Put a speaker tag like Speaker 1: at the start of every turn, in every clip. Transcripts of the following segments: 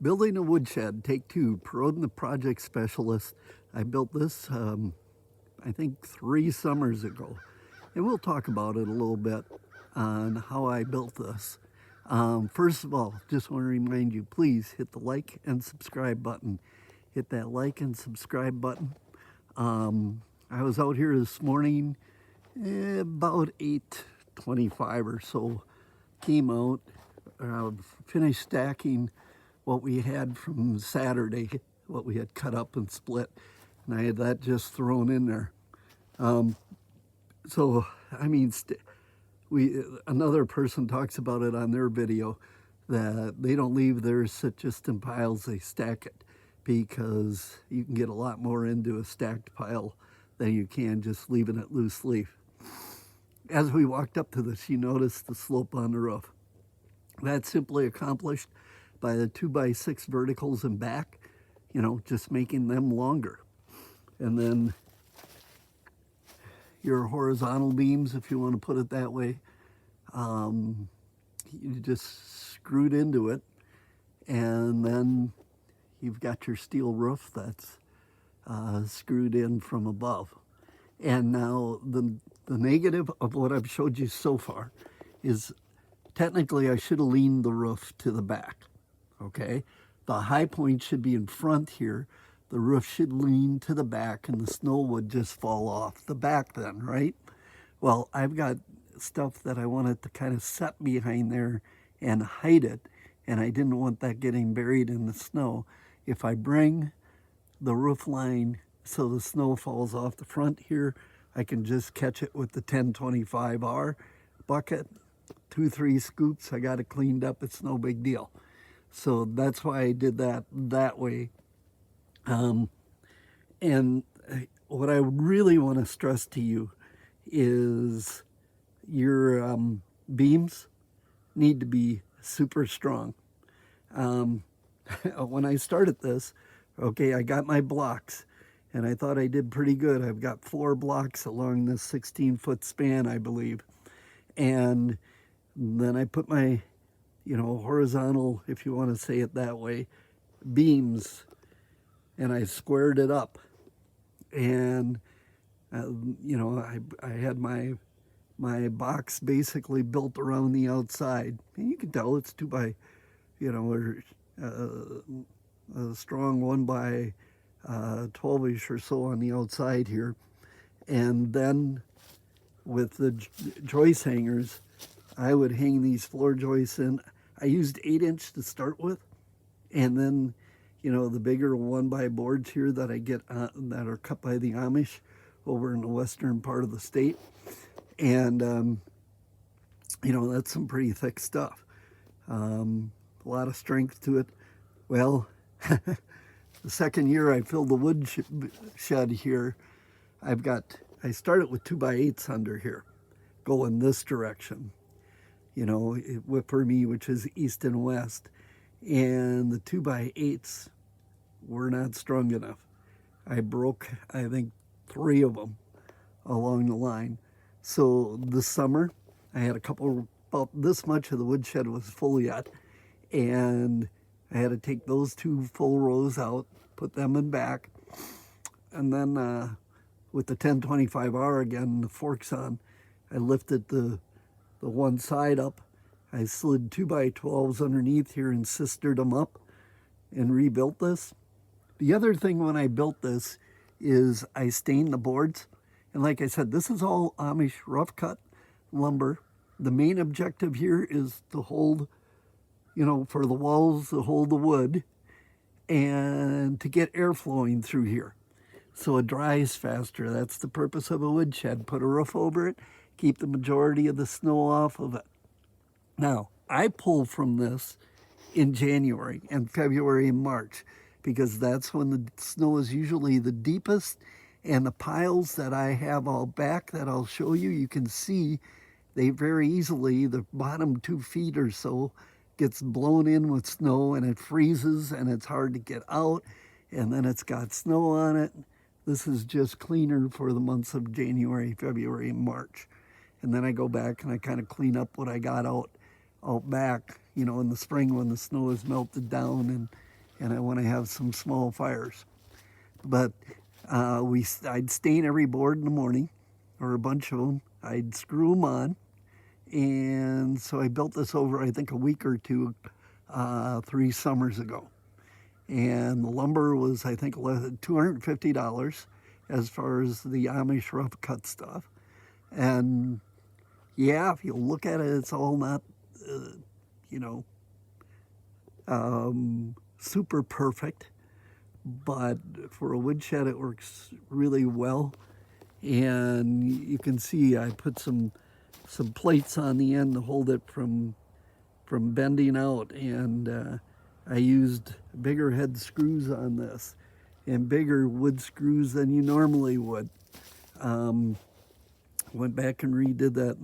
Speaker 1: Building a woodshed, take two. Perrodin, the project specialist. I built this, I think, 3 summers ago. And we'll talk about it a little bit on how I built this. First of all, just want to remind you, please hit the like and subscribe button. Hit that like and subscribe button. I was out here this morning, about 8:25 or so. Came out, finished stacking what we had from Saturday, what we had cut up and split, and I had that just thrown in there. So, I mean, another person talks about it on their video, that they don't leave theirs sit just in piles, they stack it, because you can get a lot more into a stacked pile than you can just leaving it loose leaf. As we walked up to this, you noticed the slope on the roof. That's simply accomplished by the 2x6 verticals in back, just making them longer. And then your horizontal beams, if you want to put it that way, you just screwed into it, and then you've got your steel roof that's screwed in from above. And now the negative of what I've showed you so far is technically I should have leaned the roof to the back, okay? The high point should be in front here. The roof should lean to the back and the snow would just fall off the back then, right? Well, I've got stuff that I wanted to kind of set behind there and hide it, and I didn't want that getting buried in the snow. If I bring the roof line so the snow falls off the front here, I can just catch it with the 1025R bucket. 2-3 scoops, I got it cleaned up, it's no big deal. So that's why I did that way. And what I really want to stress to you is your beams need to be super strong. When I started this, okay, I got my blocks, and I thought I did pretty good. I've got 4 blocks along this 16-foot span, I believe. And then I put my, horizontal, if you want to say it that way, beams, and I squared it up. And, I had my box basically built around the outside. And you can tell it's 2 by, or a strong 1 by 12-ish or so on the outside here. And then with the joist hangers, I would hang these floor joists in. I used 8-inch to start with, and then, the bigger 1 by boards here that I get that are cut by the Amish over in the western part of the state. And, that's some pretty thick stuff. A lot of strength to it. Well, the second year I filled the woodshed here, I started with 2x8s under here, going this direction, for me, which is east and west. And the 2x8s were not strong enough. I broke, I think, 3 of them along the line. So this summer, I had about this much of the woodshed was full yet, and I had to take those 2 full rows out, put them in back, and then with the 1025R again, the forks on, I lifted the one side up. I slid 2x12s underneath here and sistered them up and rebuilt this. The other thing when I built this is I stained the boards. And like I said, this is all Amish rough cut lumber. The main objective here is to hold, for the walls to hold the wood and to get air flowing through here so it dries faster. That's the purpose of a woodshed. Put a roof over it, keep the majority of the snow off of it. Now, I pull from this in January and February and March because that's when the snow is usually the deepest, and the piles that I have all back that I'll show you, you can see they very easily, the bottom 2 feet or so gets blown in with snow and it freezes and it's hard to get out, and then it's got snow on it. This is just cleaner for the months of January, February, and March. And then I go back and I kind of clean up what I got out back, in the spring when the snow is melted down and I want to have some small fires. But I'd stain every board in the morning, or a bunch of them. I'd screw them on, and so I built this over, I think, a week or two, 3 summers ago. And the lumber was, I think, $250 as far as the Amish rough cut stuff. And yeah, if you look at it, it's all not, you know, super perfect. But for a woodshed, it works really well. And you can see I put some plates on the end to hold it from bending out, and I used bigger head screws on this and bigger wood screws than you normally would. Went back and redid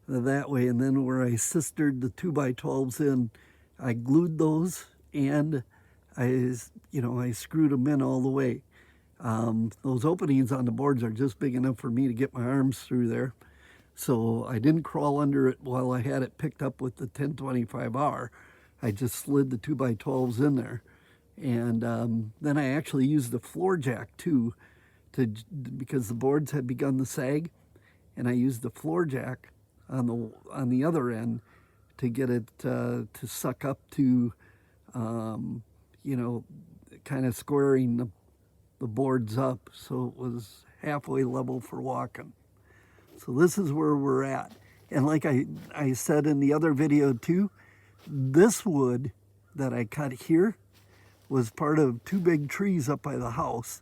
Speaker 1: that way, and then where I sistered the 2x12s in, I glued those, and I screwed them in all the way. Those openings on the boards are just big enough for me to get my arms through there. So I didn't crawl under it while I had it picked up with the 1025R. I just slid the 2x12s in there. And then I actually used the floor jack too, because the boards had begun to sag. And I used the floor jack on the other end to get it to suck up to, kind of squaring the boards up so it was halfway level for walking. So this is where we're at. And like I said in the other video too, this wood that I cut here was part of 2 big trees up by the house.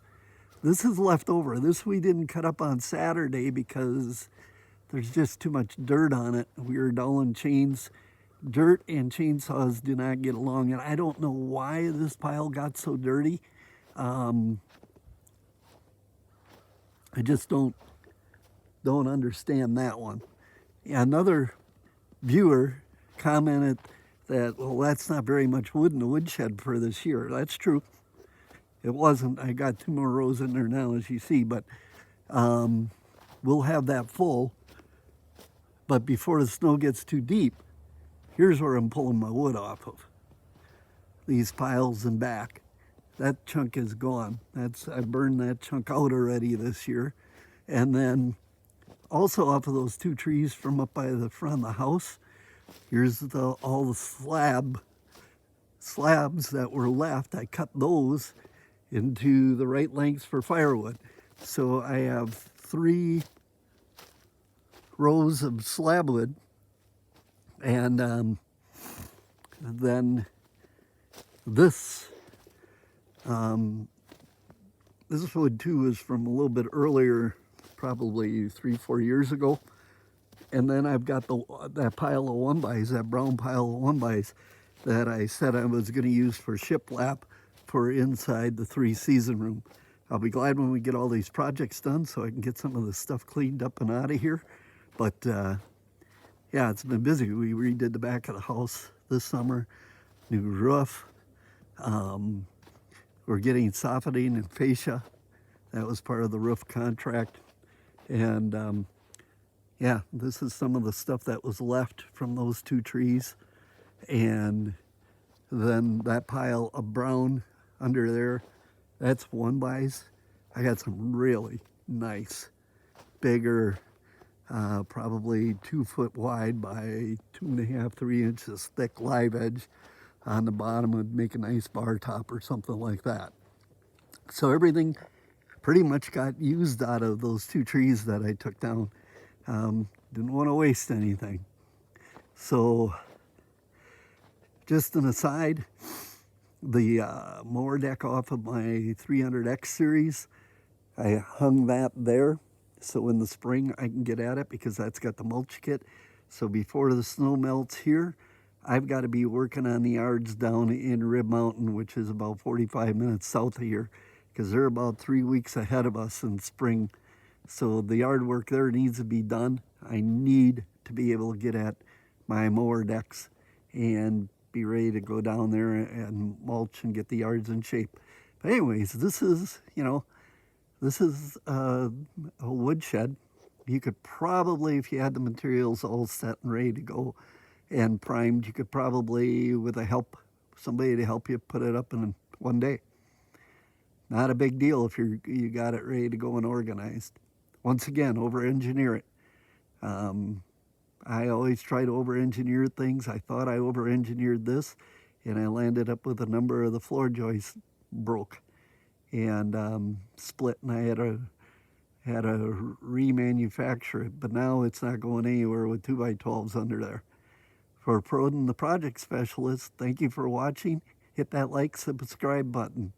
Speaker 1: This is left over. This we didn't cut up on Saturday because there's just too much dirt on it. We were dulling chains. Dirt and chainsaws do not get along, and I don't know why this pile got so dirty. I just don't understand that one. Another viewer commented that, well, that's not very much wood in the woodshed for this year. That's true. It wasn't. I got 2 more rows in there now, as you see, but we'll have that full. But before the snow gets too deep, here's where I'm pulling my wood off of. These piles and back. That chunk is gone. I burned that chunk out already this year. And then also off of those 2 trees from up by the front of the house, here's all the slabs that were left. I cut those into the right lengths for firewood. So I have 3 rows of slab wood, and then this wood too is from a little bit earlier, probably 3-4 years ago. And then I've got that pile of 1x, that brown pile of 1x that I said I was going to use for shiplap for inside the 3-season room. I'll be glad when we get all these projects done so I can get some of this stuff cleaned up and out of here. But yeah, it's been busy. We redid the back of the house this summer, new roof. We're getting softening and fascia. That was part of the roof contract. And yeah, this is some of the stuff that was left from those 2 trees. And then that pile of brown under there, that's 1x. I got some really nice, bigger, probably 2 foot wide by 2.5, 3 inches thick live edge on the bottom would make a nice bar top or something like that. So everything pretty much got used out of those 2 trees that I took down. Didn't want to waste anything. So just an aside, the mower deck off of my 300X series, I hung that there so in the spring I can get at it because that's got the mulch kit. So before the snow melts here, I've got to be working on the yards down in Rib Mountain, which is about 45 minutes south of here, because they're about 3 weeks ahead of us in spring. So the yard work there needs to be done. I need to be able to get at my mower decks and be ready to go down there and mulch and get the yards in shape. But anyways, this is a woodshed. You could probably, if you had the materials all set and ready to go and primed, you could probably, with the help somebody to help you put it up in one day. Not a big deal if you got it ready to go and organized. Once again, over-engineer it. I always try to over-engineer things. I thought I over-engineered this, and I landed up with a number of the floor joists broke and split, and I had to remanufacture it. But now it's not going anywhere with 2x12s under there. For Perrodin, the project specialist, thank you for watching. Hit that like, subscribe button.